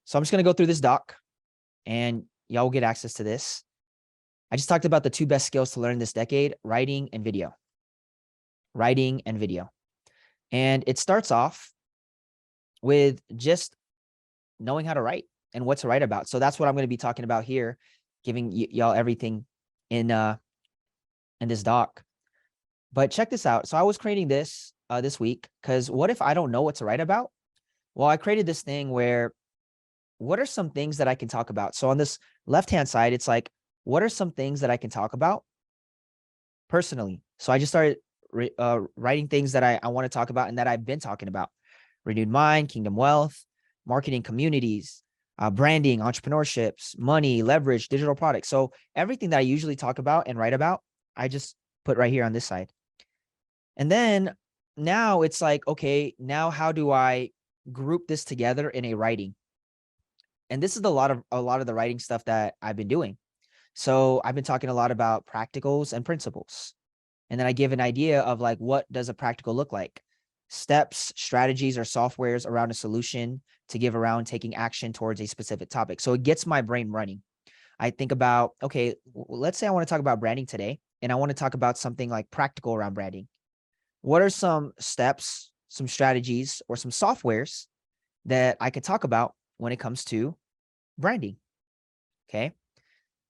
So I'm just going to go through this doc and y'all will get access to this. I just talked about the 2 best skills to learn this decade, writing and video. Writing and video. And it starts off with just knowing how to write and what to write about. So that's what I'm going to be talking about here, giving y'all everything in this doc. But check this out. So I was creating this this week because what if I don't know what to write about? Well, I created this thing where what are some things that I can talk about? So on this left-hand side, it's like, what are some things that I can talk about personally? So I just started writing things that I want to talk about and that I've been talking about. Renewed mind, kingdom wealth, marketing communities, branding, entrepreneurships, money, leverage, digital products. So everything that I usually talk about and write about, I just put right here on this side. And then now it's like, okay, now how do I group this together in a writing? And this is a lot of the writing stuff that I've been doing. So I've been talking a lot about practicals and principles. And then I give an idea of like, what does a practical look like? Steps, strategies, or softwares around a solution to give around taking action towards a specific topic. So it gets my brain running. I think about, okay, let's say I want to talk about branding today, and I want to talk about something like practical around branding. What are some steps, some strategies, or some softwares that I could talk about when it comes to branding? Okay.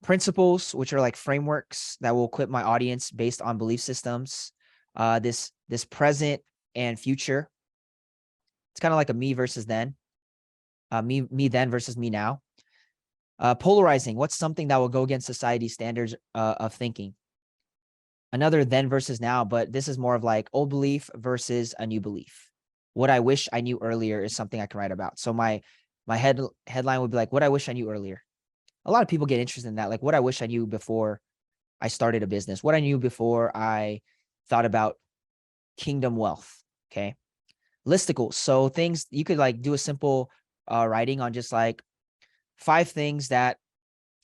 Principles, which are like frameworks that will equip my audience based on belief systems. This present and future. It's kind of like a me versus then. Me then versus me now. Polarizing. What's something that will go against society's standards of thinking? Another then versus now, but this is more of like old belief versus a new belief. What I wish I knew earlier is something I can write about. So my headline would be like, what I wish I knew earlier. A lot of people get interested in that. Like what I wish I knew before I started a business, what I knew before I thought about kingdom wealth. Okay. Listicles. So things you could like do a simple writing on just like 5 things that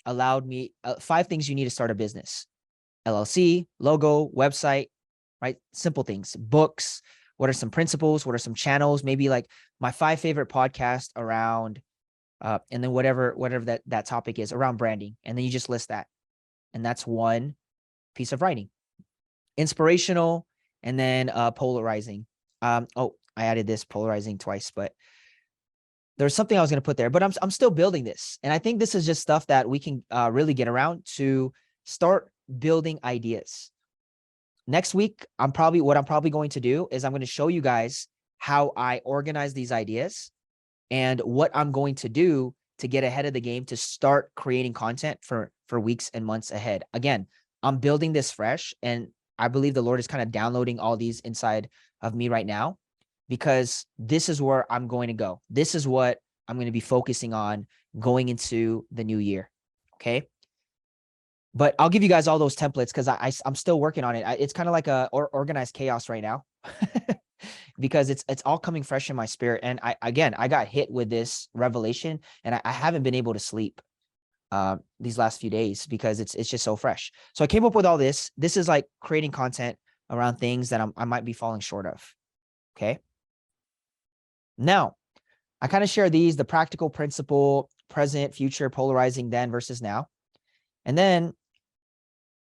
allowed me, 5 things you need to start a business. LLC, logo, website, right? Simple things, books. What are some principles? What are some channels? Maybe like my 5 favorite podcasts around, and then whatever that topic is around branding. And then you just list that. And that's one piece of writing. Inspirational, and then polarizing. Oh, I added this polarizing twice, but there's something I was going to put there, but I'm still building this. And I think this is just stuff that we can really get around to start building ideas. Next week, what I'm probably going to do is I'm going to show you guys how I organize these ideas and what I'm going to do to get ahead of the game to start creating content for weeks and months ahead. Again, I'm building this fresh, and I believe the Lord is kind of downloading all these inside of me right now, because this is where I'm going to go. This is what I'm going to be focusing on going into the new year. Okay. But I'll give you guys all those templates because I'm still working on it. It's kind of like a organized chaos right now because it's all coming fresh in my spirit. And I got hit with this revelation, and I haven't been able to sleep these last few days because it's just so fresh. So I came up with all this. This is like creating content around things that I might be falling short of. Okay. Now, I kind of share these, the practical, principle, present, future, polarizing, then versus now. And then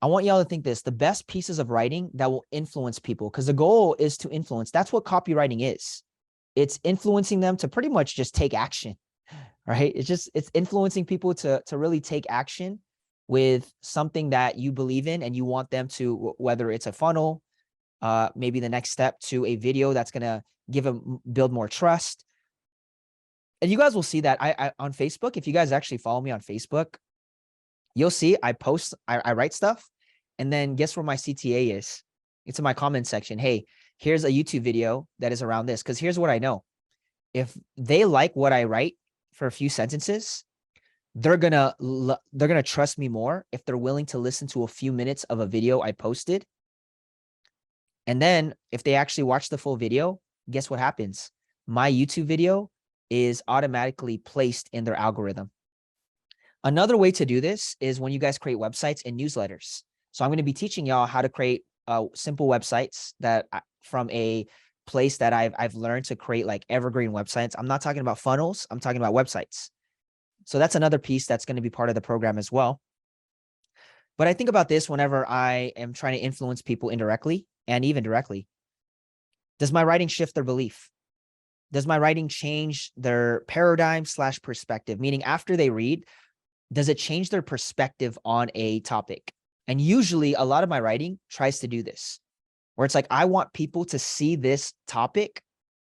I want y'all to think this, the best pieces of writing that will influence people, because the goal is to influence. That's what copywriting is. It's influencing them to pretty much just take action, right? It's influencing people to really take action with something that you believe in and you want them to, whether it's a funnel, maybe the next step to a video that's going to build more trust. And you guys will see that I on Facebook. If you guys actually follow me on Facebook, you'll see I write stuff, and then guess where my CTA is? It's in my comment section. Hey, here's a YouTube video that is around this. Because here's what I know. If they like what I write for a few sentences, they're gonna trust me more if they're willing to listen to a few minutes of a video I posted. And then if they actually watch the full video, guess what happens? My YouTube video is automatically placed in their algorithm. Another way to do this is when you guys create websites and newsletters. So I'm going to be teaching y'all how to create simple websites that from a place that I've learned to create like evergreen websites. I'm not talking about funnels. I'm talking about websites. So that's another piece that's going to be part of the program as well. But I think about this whenever I am trying to influence people indirectly and even directly. Does my writing shift their belief? Does my writing change their paradigm/perspective? Meaning after they read, does it change their perspective on a topic? And usually a lot of my writing tries to do this, where it's like, I want people to see this topic,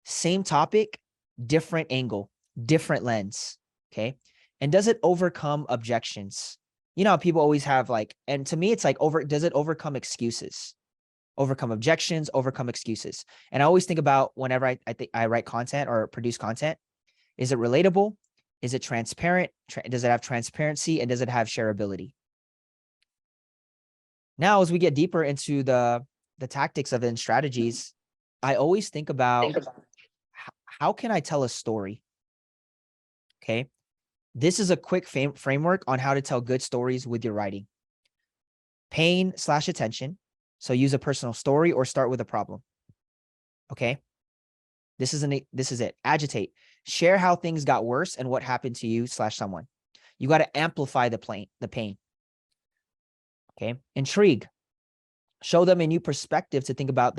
same topic, different angle, different lens. Okay. And does it overcome objections? You know, people always have like, and to me, it's like does it overcome excuses? Overcome objections, overcome excuses. And I always think about whenever I think I write content or produce content, is it relatable? Is it transparent? Does it have transparency? And does it have shareability? Now, as we get deeper into the tactics of it and strategies, I always think about how can I tell a story? Okay. This is a quick framework on how to tell good stories with your writing. Pain/attention. So use a personal story or start with a problem. Okay. This is it. Agitate. Share how things got worse and what happened to you/someone. You got to amplify the pain. Okay. Intrigue. Show them a new perspective to think about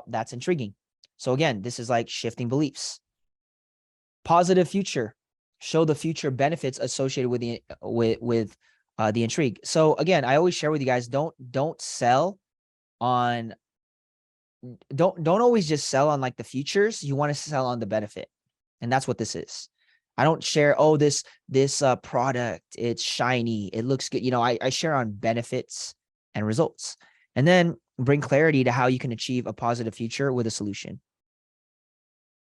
that's intriguing. So again, this is like shifting beliefs. Positive future. Show the future benefits associated with the intrigue. So again, I always share with you guys, don't sell on, don't always just sell on like the futures. You want to sell on the benefit. And that's what this is. I don't share, oh, this product, it's shiny, it looks good. You know, I share on benefits and results, and then bring clarity to how you can achieve a positive future with a solution.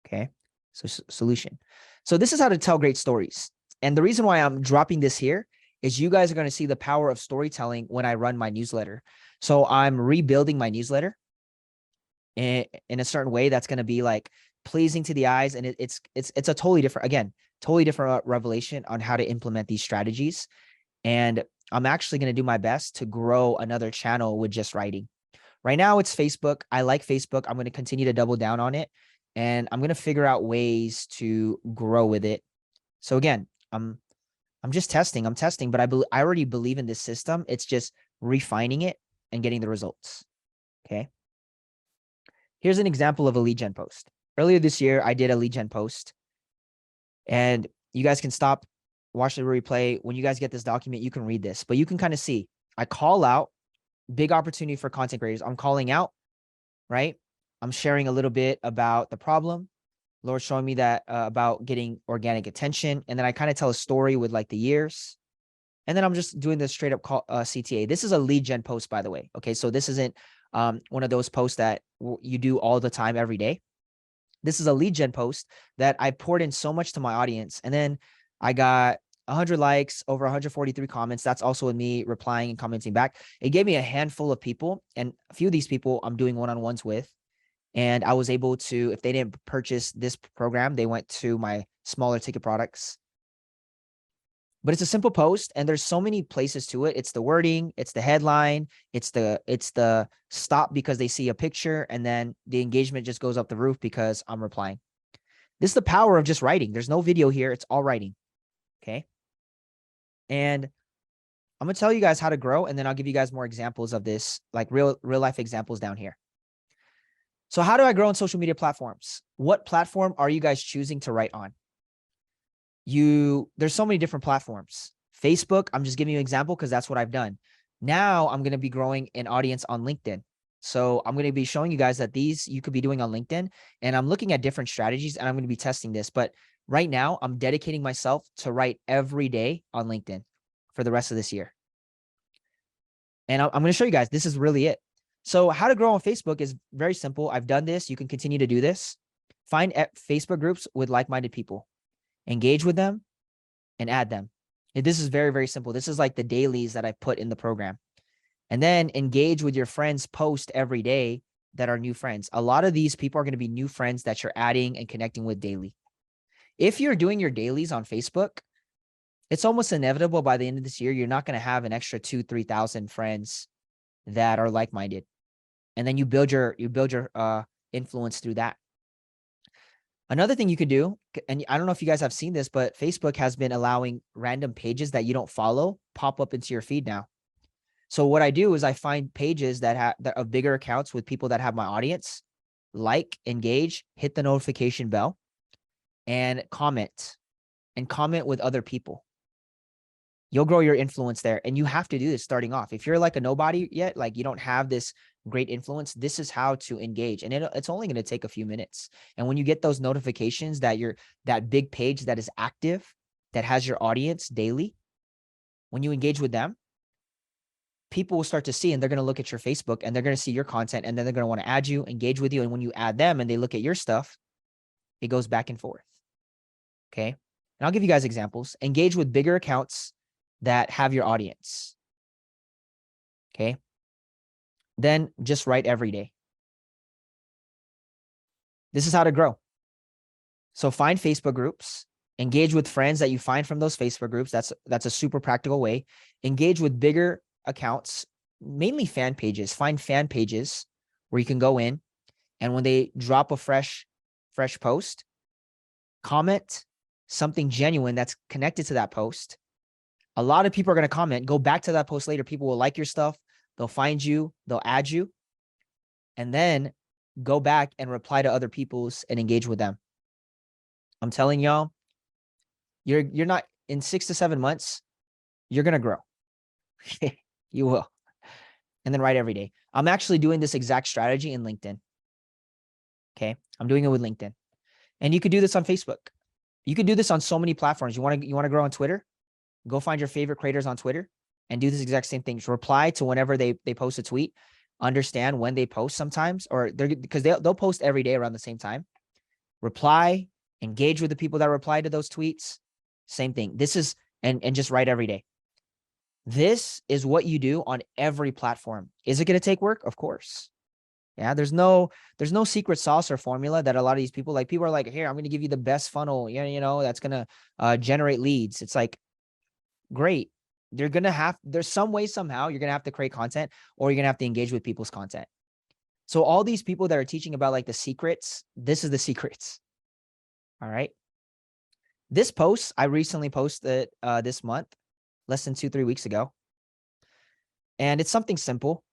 Okay. So solution. So this is how to tell great stories. And the reason why I'm dropping this here is you guys are going to see the power of storytelling when I run my newsletter. So I'm rebuilding my newsletter in a certain way that's going to be like pleasing to the eyes. And it's a totally different revelation on how to implement these strategies. And I'm actually going to do my best to grow another channel with just writing. Right now it's Facebook. I like Facebook. I'm going to continue to double down on it, and I'm going to figure out ways to grow with it. So again, I'm just testing. I'm testing, but I already believe in this system. It's just refining it and getting the results. Okay. Here's an example of a lead gen post. Earlier this year, I did a lead gen post, and you guys can stop, watch the replay. When you guys get this document, you can read this, but you can kind of see, I call out big opportunity for content creators. I'm calling out, right? I'm sharing a little bit about the problem. Lord showing me that about getting organic attention. And then I kind of tell a story with like the years. And then I'm just doing this straight up call, CTA. This is a lead gen post, by the way. Okay. So this isn't one of those posts that you do all the time, every day. This is a lead gen post that I poured in so much to my audience. And then I got 100 likes, over 143 comments. That's also with me replying and commenting back. It gave me a handful of people, and a few of these people I'm doing one-on-ones with. And I was able to, if they didn't purchase this program, they went to my smaller ticket products. But it's a simple post, and there's so many places to it. It's the wording, it's the headline, it's the stop because they see a picture, and then the engagement just goes up the roof because I'm replying. This is the power of just writing. There's no video here. It's all writing. Okay. And I'm going to tell you guys how to grow, and then I'll give you guys more examples of this, like real life examples down here. So how do I grow on social media platforms? What platform are you guys choosing to write on? There's so many different platforms. Facebook, I'm just giving you an example because that's what I've done. Now I'm going to be growing an audience on LinkedIn. So I'm going to be showing you guys that these you could be doing on LinkedIn, and I'm looking at different strategies, and I'm going to be testing this. But right now I'm dedicating myself to write every day on LinkedIn for the rest of this year. And I'm going to show you guys, this is really it. So how to grow on Facebook is very simple. I've done this. You can continue to do this. Find Facebook groups with like-minded people, engage with them, and add them. And this is very, very simple. This is like the dailies that I put in the program. And then engage with your friends post every day that are new friends. A lot of these people are going to be new friends that you're adding and connecting with daily. If you're doing your dailies on Facebook, it's almost inevitable by the end of this year, you're not going to have an extra 2,000-3,000 friends that are like-minded. And then you build your influence through that. Another thing you could do, and I don't know if you guys have seen this, but Facebook has been allowing random pages that you don't follow pop up into your feed now. So what I do is I find pages that have bigger accounts with people that have my audience, like, engage, hit the notification bell, and comment with other people. You'll grow your influence there. And you have to do this starting off. If you're like a nobody yet, like you don't have this great influence, this is how to engage. And it's only going to take a few minutes. And when you get those notifications that that big page that is active, that has your audience daily, when you engage with them, people will start to see, and they're going to look at your Facebook and they're going to see your content, and then they're going to want to add you, engage with you. And when you add them and they look at your stuff, it goes back and forth. Okay. And I'll give you guys examples. Engage with bigger accounts that have your audience. Okay. Then just write every day. This is how to grow. So find Facebook groups, engage with friends that you find from those Facebook groups. That's a super practical way. Engage with bigger accounts, mainly fan pages. Find fan pages where you can go in, and when they drop a fresh post, comment something genuine that's connected to that post. A lot of people are going to comment, go back to that post later. People will like your stuff. They'll find you, they'll add you, and then go back and reply to other people's and engage with them. I'm telling y'all, you're not, in 6 to 7 months, you're going to grow. You will. And then write every day. I'm actually doing this exact strategy in LinkedIn. Okay. I'm doing it with LinkedIn. And you could do this on Facebook. You could do this on so many platforms. You want to grow on Twitter? Go find your favorite creators on Twitter and do this exact same thing. Just reply to whenever they post a tweet. Understand when they post sometimes, or because they'll post every day around the same time. Reply, engage with the people that reply to those tweets. Same thing. This is, and just write every day. This is what you do on every platform. Is it going to take work? Of course. Yeah, there's no secret sauce or formula that a lot of these people, like, people are like, here, I'm going to give you the best funnel, that's going to generate leads. It's like, great. There's some way, somehow, you're going to have to create content, or you're going to have to engage with people's content. So all these people that are teaching about like the secrets, this is the secrets. All right. This post, I recently posted this month, less than 2-3 weeks ago. And it's something simple,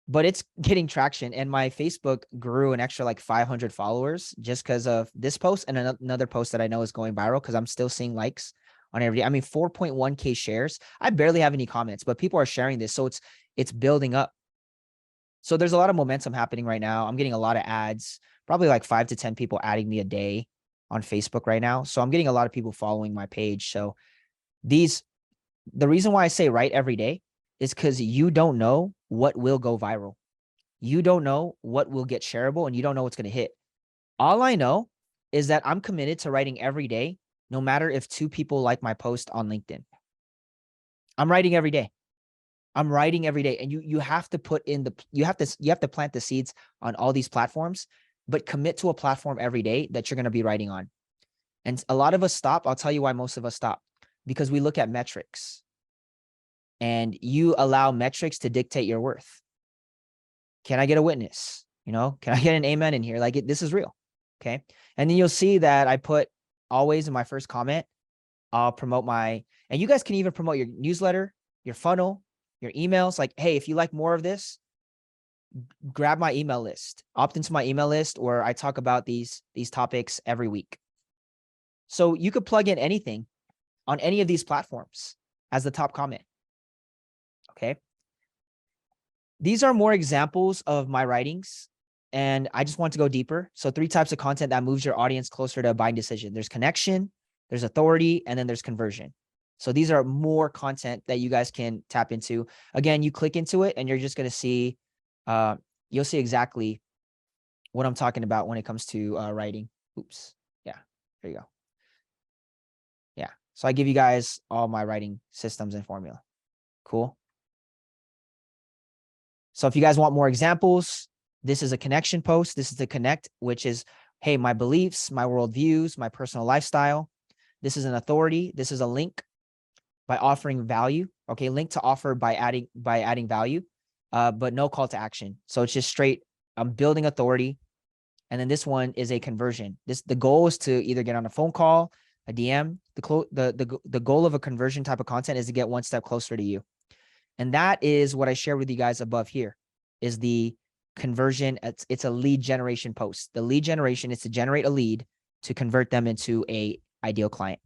but it's getting traction. And my Facebook grew an extra like 500 followers just because of this post and another post that I know is going viral, because I'm still seeing likes on every day. I mean, 4.1K shares. I barely have any comments, but people are sharing this. So it's building up. So there's a lot of momentum happening right now. I'm getting a lot of ads, probably like 5 to 10 people adding me a day on Facebook right now. So I'm getting a lot of people following my page. So the reason why I say write every day is because you don't know what will go viral. You don't know what will get shareable, and you don't know what's going to hit. All I know is that I'm committed to writing every day, no matter if 2 people like my post on LinkedIn. I'm writing every day. I'm writing every day. And you have to put in you have to plant the seeds on all these platforms, but commit to a platform every day that you're going to be writing on. And a lot of us stop. I'll tell you why most of us stop, because we look at metrics, and you allow metrics to dictate your worth. Can I get a witness? Can I get an amen in here? Like, this is real. Okay. And then you'll see that I put always in my first comment, I'll promote and you guys can even promote your newsletter, your funnel, your emails. Like, hey, if you like more of this, grab my email list, opt into my email list, where I talk about these topics every week. So you could plug in anything on any of these platforms as the top comment. Okay. These are more examples of my writings, and I just want to go deeper. So 3 types of content that moves your audience closer to a buying decision. There's connection, there's authority, and then there's conversion. So these are more content that you guys can tap into. Again, you click into it and you're just going to see, you'll see exactly what I'm talking about when it comes to writing. Oops. Yeah, there you go. Yeah. So I give you guys all my writing systems and formula. Cool. So if you guys want more examples, this is a connection post. This is the connect, which is, hey, my beliefs, my worldviews, my personal lifestyle. This is an authority. This is a link by offering value. Okay. Link to offer by adding value, but no call to action. So it's just straight, I'm building authority, And then this one is a conversion. The goal is to either get on a phone call, a DM. The goal of a conversion type of content is to get one step closer to you. And that is what I shared with you guys above here, is the conversion. It's a lead generation post. The lead generation is to generate a lead to convert them into a ideal client.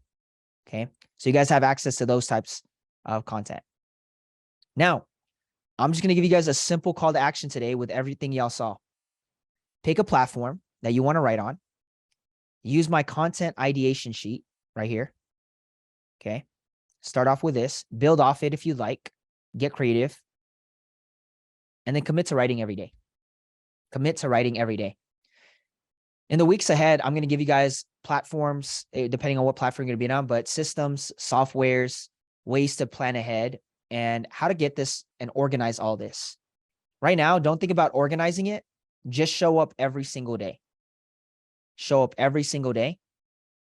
Okay. So you guys have access to those types of content. Now, I'm just going to give you guys a simple call to action today with everything y'all saw. Pick a platform that you want to write on. Use my content ideation sheet right here. Okay. Start off with this, build off it if you like, get creative, and then commit to writing every day. Commit to writing every day. In the weeks ahead, I'm going to give you guys platforms, depending on what platform you're going to be on, but systems, softwares, ways to plan ahead, and how to get this and organize all this. Right now, don't think about organizing it. Just show up every single day. Show up every single day